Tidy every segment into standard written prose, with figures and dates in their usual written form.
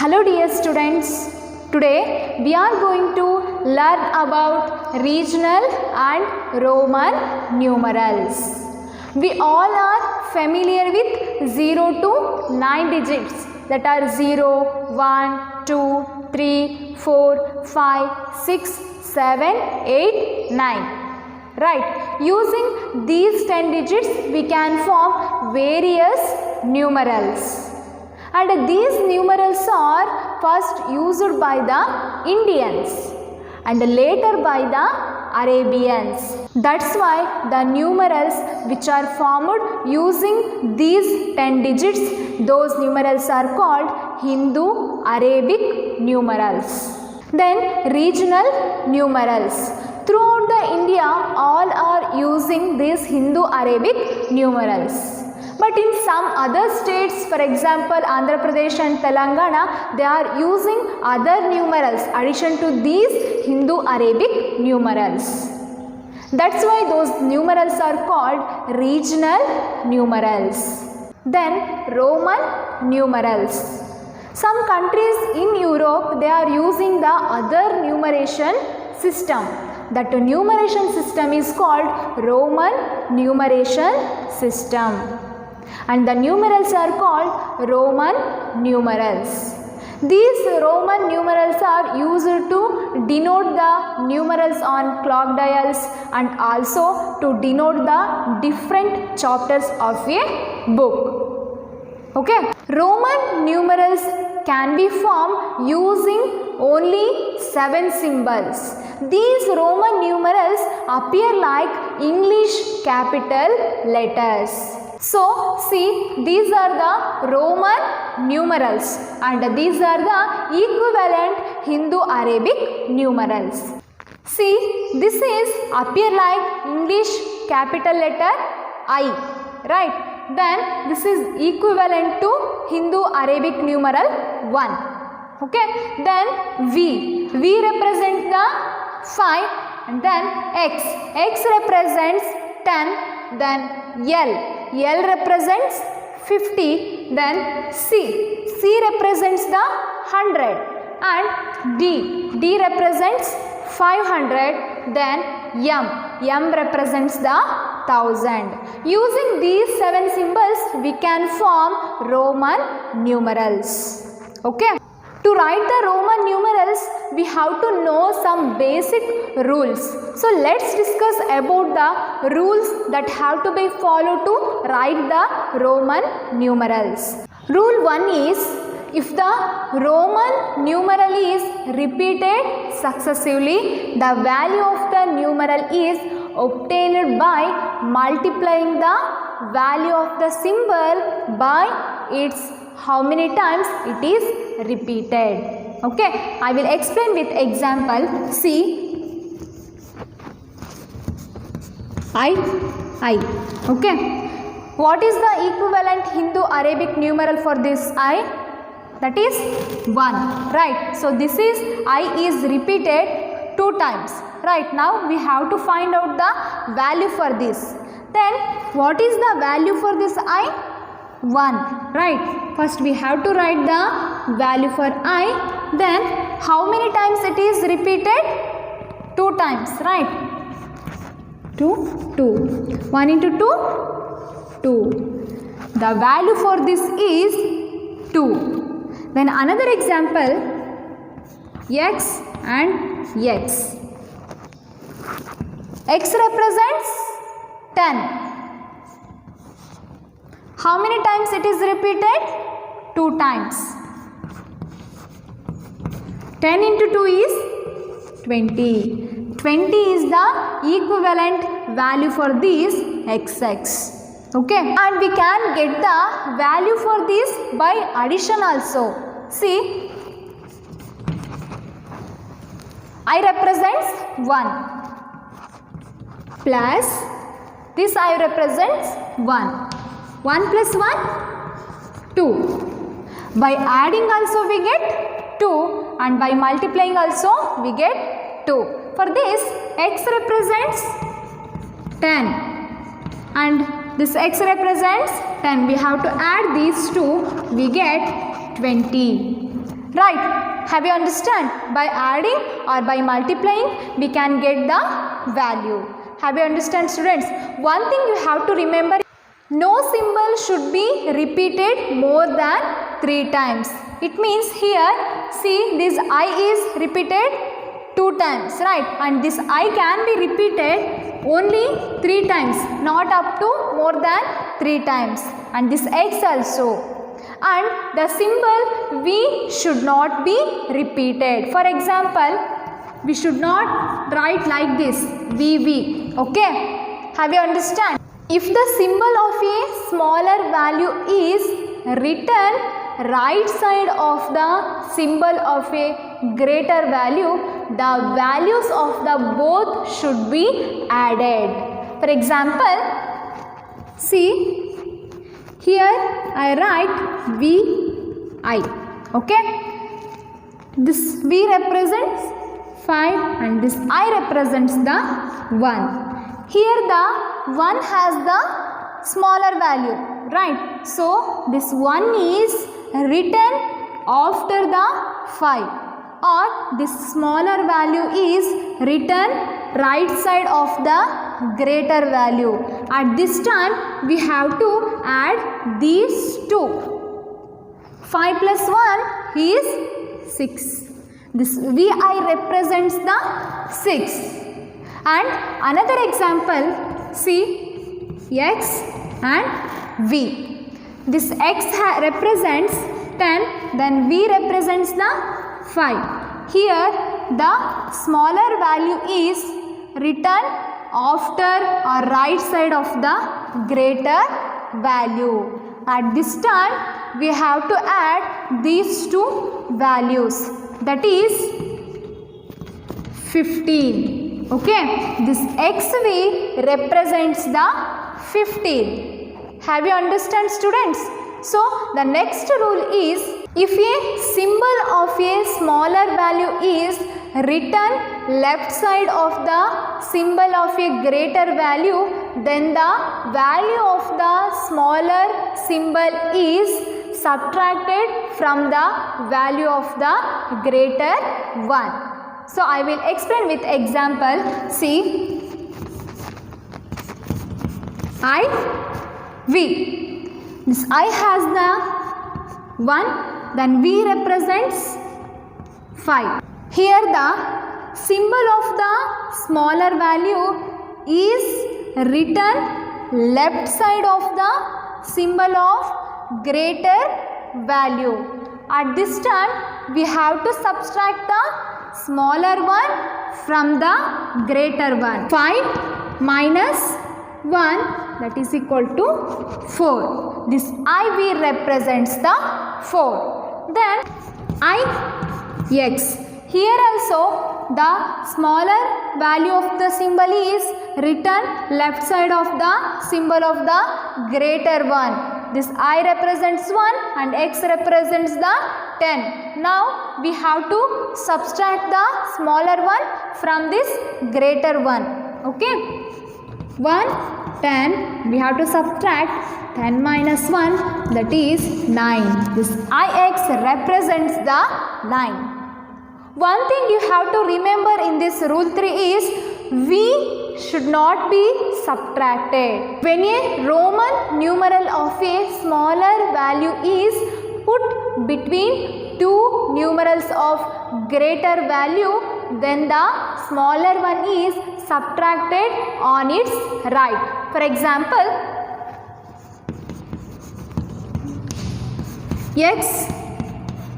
Hello dear students, today we are going to learn about regional and Roman numerals. We all are familiar with 0 to 9 digits, that are 0, 1, 2, 3, 4, 5, 6, 7, 8, 9. Right, using these 10 digits we can form various numerals. And these numerals are first used by the Indians and later by the Arabians. That's why the numerals which are formed using these 10 digits, those numerals are called Hindu-Arabic numerals. Then regional numerals. Throughout the India, all are using these Hindu-Arabic numerals. But in some other states, for example Andhra Pradesh and Telangana, they are using other numerals addition to these Hindu-Arabic numerals. That's why those numerals are called regional numerals. Then Roman numerals. Some countries in Europe, they are using the other numeration system. That numeration system is called Roman numeration system. And the numerals are called Roman numerals. These Roman numerals are used to denote the numerals on clock dials and also to denote the different chapters of a book. Okay. Roman numerals can be formed using only 7 symbols. These Roman numerals appear like English capital letters. So, see, these are the Roman numerals and these are the equivalent Hindu-Arabic numerals. See, this is appear like English capital letter I, right? Then this is equivalent to Hindu-Arabic numeral 1. Okay, then V. V represents the 5 and then X. X represents 10, then L. L represents 50, then C. C represents the 100 and D. D represents 500, then M. M represents the 1000. Using these 7 symbols, we can form Roman numerals. Okay. To write the Roman numerals, we have to know some basic rules. So let's discuss about the rules that have to be followed to write the Roman numerals. Rule 1 is, if the Roman numeral is repeated successively, the value of the numeral is obtained by multiplying the value of the symbol by its how many times it is repeated. Okay, I will explain with example. See, I. Okay, what is the equivalent Hindu-Arabic numeral for this I? That is 1, right? So this is I is repeated 2 times, right? Now we have to find out the value for this. Then what is the value for this I? 1, right? First we have to write the value for I. Then how many times it is repeated? 2 times, right? 2, 2. 1 into 2, 2. The value for this is 2. Then another example, X and X. X represents 10. How many times it is repeated? 2 times. 10 into 2 is 20. 20 is the equivalent value for this XX. Okay. And we can get the value for this by addition also. See, I represents 1 plus this I represents 1. 1 plus 1, 2. By adding also we get 2 and by multiplying also we get 2. For this X represents 10 and this X represents 10. We have to add these two, we get 20. Right? Have you understand? By adding or by multiplying, we can get the value. Have you understand, students? One thing you have to remember, no symbol should be repeated more than 3 times. It means here, see, this I is repeated 2 times, right? And this I can be repeated only 3 times, not up to more than 3 times. And this X also. And the symbol V should not be repeated. For example, we should not write like this, VV. Okay? Have you understand? If the symbol of a smaller value is written right side of the symbol of a greater value, the values of the both should be added. For example, see, here I write VI. Okay? This V represents 5 and this I represents the 1. Here the 1 has the smaller value, right? So this 1 is written after the 5, or this smaller value is written right side of the greater value. At this time we have to add these two. 5 plus 1 is 6. This VI represents the 6. And another example, see, X and V. This X represents 10, then V represents the 5. Here the smaller value is written after or right side of the greater value. At this time we have to add these two values, that is 15. Okay, this XV represents the 15. Have you understand, students? So the next rule is, if a symbol of a smaller value is written left side of the symbol of a greater value, then the value of the smaller symbol is subtracted from the value of the greater one. So I will explain with example. See, I, V. This I has the 1, then V represents 5. Here the symbol of the smaller value is written left side of the symbol of greater value. At this time we have to subtract the smaller one from the greater one. 5 minus 1, that is equal to 4. This IV represents the 4. Then IX. Here also the smaller value of the symbol is written left side of the symbol of the greater one. This I represents 1 and X represents the 10. Now we have to subtract the smaller one from this greater one. Okay? 1, 10. We have to subtract 10 minus 1, that is 9. This IX represents the 9. One thing you have to remember in this rule 3 is, V should not be subtracted. When a Roman numeral of a smaller value is put between two numerals of greater value, then the smaller one is subtracted on its right. For example, X,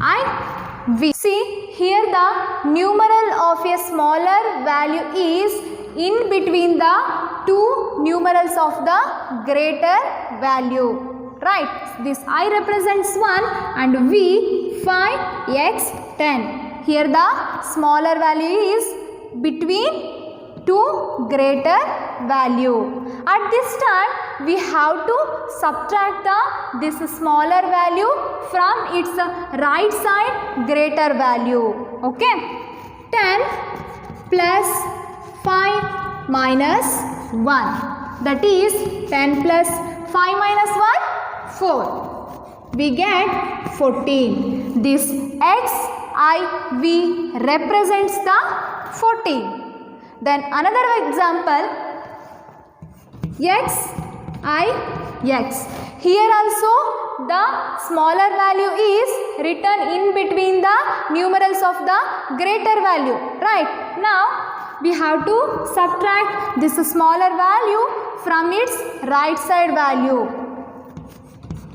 I, V. See, here the numeral of a smaller value is in between the two numerals of the greater value. Right? This I represents 1 and V 5, X 10. Here the smaller value is between two greater value. At this time we have to subtract this smaller value from its right side greater value. Okay? 10 plus 5 minus 1, that is 10 plus 5 minus 1, 4. we get 14. This XIV represents the 14. Then another example, XIX. Here also the smaller value is written in between the numerals of the greater value. Right? Now we have to subtract this smaller value from its right side value.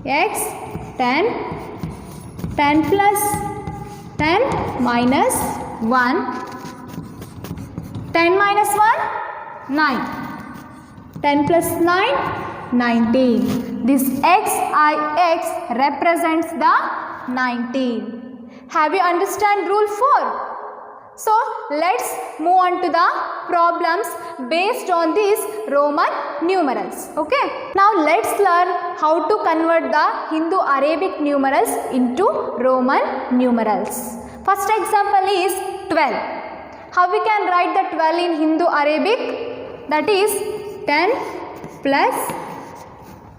X 10, 10 plus 10 minus 1, 10 minus 1, 9, 10 plus 9, 19. This XIX represents the 19. Have you understand rule 4? So let's move on to the problems based on these Roman numerals. Okay. Now let's learn how to convert the Hindu-Arabic numerals into Roman numerals. First example is 12. How we can write the 12 in Hindu-Arabic? That is 10 plus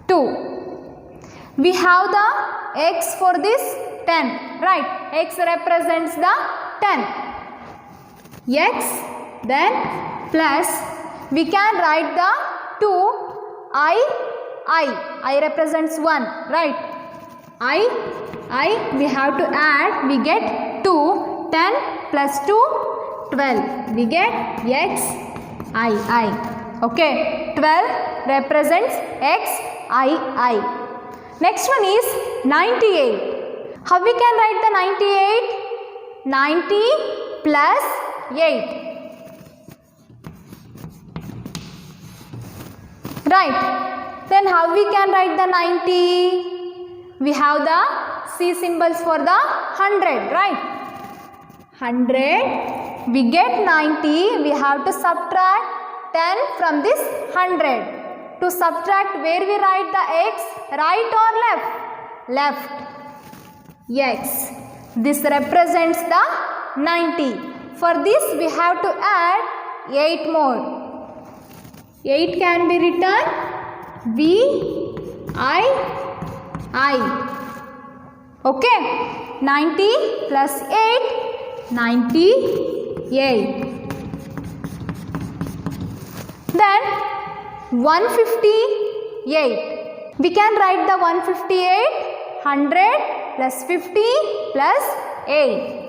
2. We have the x for this 10, right? X represents the 10. X then plus we can write the 2 I represents 1, right? I we have to add, we get 2, 10 plus 2, 12, we get X I. Okay, 12 represents X I. Next one is 98. How we can write the 98? 90 plus 8. Right. Then how we can write the 90? We have the C symbols for the 100, right? 100. We get 90. We have to subtract 10 from this 100. To subtract, where we write the x? Right or left? Left. X. This represents the 90. For this we have to add 8 more. 8 can be written VI. Okay. 90 plus 8, 98. Then 158. We can write the 158, 100 plus 50 plus 8.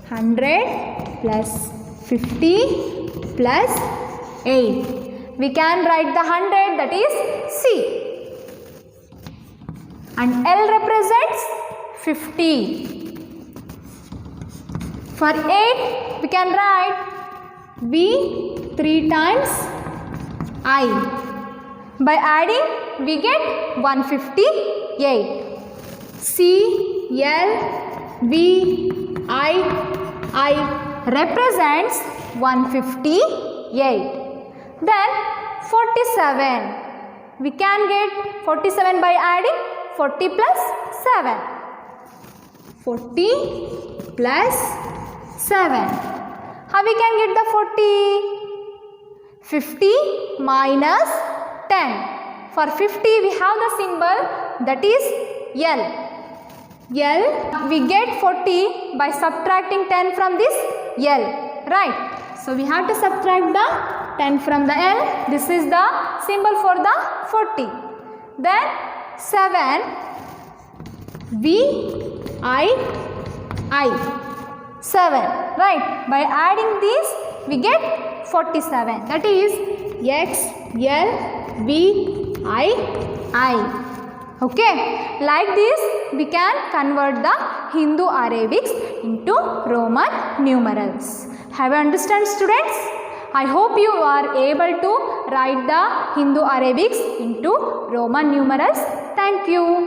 100 plus 50 plus 8. We can write the 100, that is C. And L represents 50. For 8, we can write V 3 times I. By adding, we get 158. C, L, V, I represents 158. Then 47. We can get 47 by adding 40 plus 7. 40 plus 7. How we can get the 40? 50 minus 10. For 50 we have the symbol that is L. L, we get 40 by subtracting 10 from this L, right? So we have to subtract the 10 from the L. This is the symbol for the 40. Then 7, V, I. 7, right? By adding this, we get 47. That is X, L, V, I. Okay, like this we can convert the Hindu-Arabics into Roman numerals. Have you understand, students? I hope you are able to write the Hindu-Arabics into Roman numerals. Thank you.